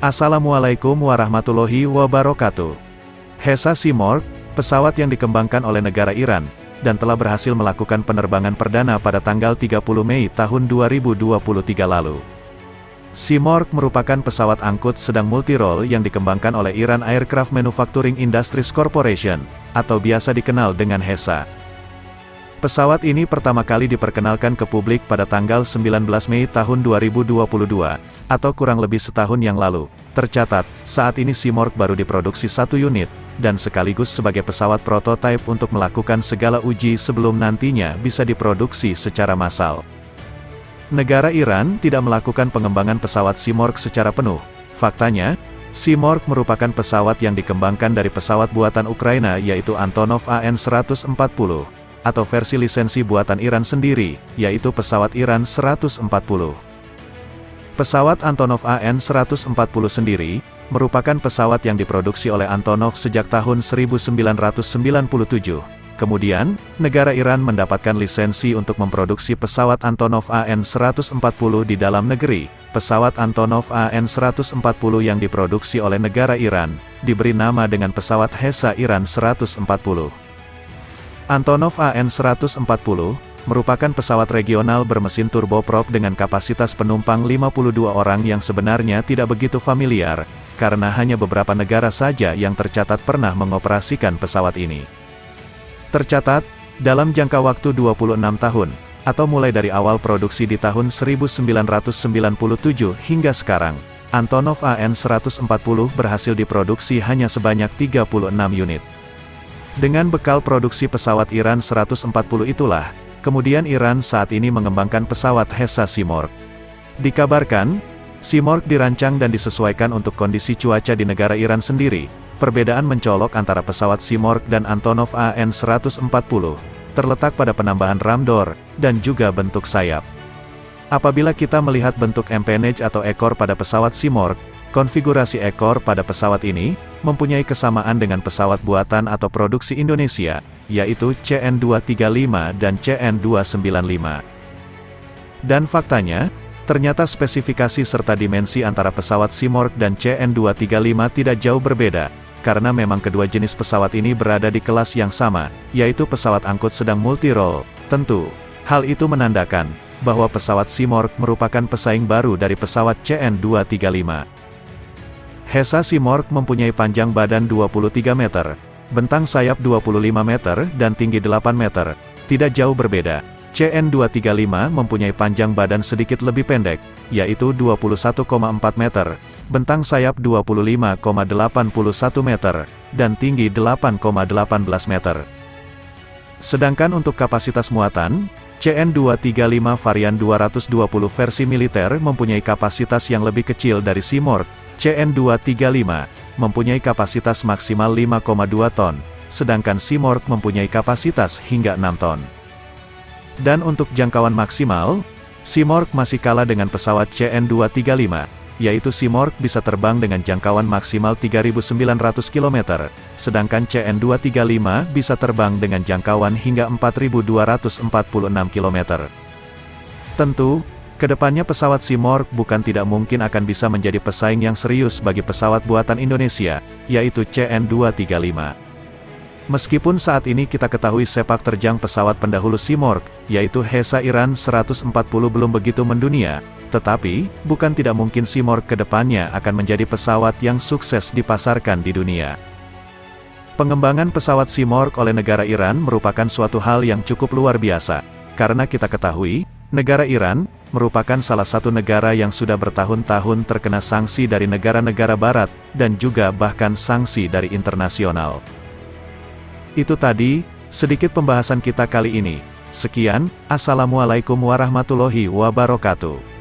Assalamualaikum warahmatullahi wabarakatuh. HESA Simorgh, pesawat yang dikembangkan oleh negara Iran, dan telah berhasil melakukan penerbangan perdana pada tanggal 30 Mei tahun 2023 lalu. Simorgh merupakan pesawat angkut sedang multirole yang dikembangkan oleh Iran Aircraft Manufacturing Industries Corporation, atau biasa dikenal dengan HESA. Pesawat ini pertama kali diperkenalkan ke publik pada tanggal 19 Mei tahun 2022, atau kurang lebih setahun yang lalu. Tercatat, saat ini Simorgh baru diproduksi 1 unit, dan sekaligus sebagai pesawat prototipe untuk melakukan segala uji sebelum nantinya bisa diproduksi secara massal. Negara Iran tidak melakukan pengembangan pesawat Simorgh secara penuh. Faktanya, Simorgh merupakan pesawat yang dikembangkan dari pesawat buatan Ukraina yaitu Antonov AN-140. Atau versi lisensi buatan Iran sendiri, yaitu pesawat Iran 140. Pesawat Antonov AN-140 sendiri, merupakan pesawat yang diproduksi oleh Antonov sejak tahun 1997. Kemudian, negara Iran mendapatkan lisensi untuk memproduksi pesawat Antonov AN-140 di dalam negeri. Pesawat Antonov AN-140 yang diproduksi oleh negara Iran, diberi nama dengan pesawat HESA Iran 140. Antonov AN-140, merupakan pesawat regional bermesin turboprop dengan kapasitas penumpang 52 orang yang sebenarnya tidak begitu familiar, karena hanya beberapa negara saja yang tercatat pernah mengoperasikan pesawat ini. Tercatat, dalam jangka waktu 26 tahun, atau mulai dari awal produksi di tahun 1997 hingga sekarang, Antonov AN-140 berhasil diproduksi hanya sebanyak 36 unit. Dengan bekal produksi pesawat Iran 140 itulah, kemudian Iran saat ini mengembangkan pesawat HESA Simorgh. Dikabarkan, Simorgh dirancang dan disesuaikan untuk kondisi cuaca di negara Iran sendiri. Perbedaan mencolok antara pesawat Simorgh dan Antonov AN-140, terletak pada penambahan ramdor, dan juga bentuk sayap. Apabila kita melihat bentuk empennage atau ekor pada pesawat Simorgh, konfigurasi ekor pada pesawat ini, mempunyai kesamaan dengan pesawat buatan atau produksi Indonesia, yaitu CN-235 dan CN-295. Dan faktanya, ternyata spesifikasi serta dimensi antara pesawat Simorgh dan CN-235 tidak jauh berbeda, karena memang kedua jenis pesawat ini berada di kelas yang sama, yaitu pesawat angkut sedang multirole. Tentu, hal itu menandakan bahwa pesawat Simorgh merupakan pesaing baru dari pesawat CN-235. HESA Simorgh mempunyai panjang badan 23 meter, bentang sayap 25 meter, dan tinggi 8 meter. Tidak jauh berbeda. CN-235 mempunyai panjang badan sedikit lebih pendek, yaitu 21,4 meter, bentang sayap 25,81 meter, dan tinggi 8,18 meter. Sedangkan untuk kapasitas muatan, CN-235 varian 220 versi militer mempunyai kapasitas yang lebih kecil dari Simorgh. CN-235 mempunyai kapasitas maksimal 5,2 ton, sedangkan Simorgh mempunyai kapasitas hingga 6 ton. Dan untuk jangkauan maksimal, Simorgh masih kalah dengan pesawat CN-235, yaitu Simorgh bisa terbang dengan jangkauan maksimal 3.900 km, sedangkan CN-235 bisa terbang dengan jangkauan hingga 4.246 km. Tentu, kedepannya pesawat Simorgh bukan tidak mungkin akan bisa menjadi pesaing yang serius bagi pesawat buatan Indonesia, yaitu CN-235. Meskipun saat ini kita ketahui sepak terjang pesawat pendahulu Simorgh, yaitu HESA Iran 140 belum begitu mendunia, tetapi, bukan tidak mungkin Simorgh kedepannya akan menjadi pesawat yang sukses dipasarkan di dunia. Pengembangan pesawat Simorgh oleh negara Iran merupakan suatu hal yang cukup luar biasa, karena kita ketahui, negara Iran merupakan salah satu negara yang sudah bertahun-tahun terkena sanksi dari negara-negara barat, dan juga bahkan sanksi dari internasional. Itu tadi, sedikit pembahasan kita kali ini. Sekian, Assalamualaikum warahmatullahi wabarakatuh.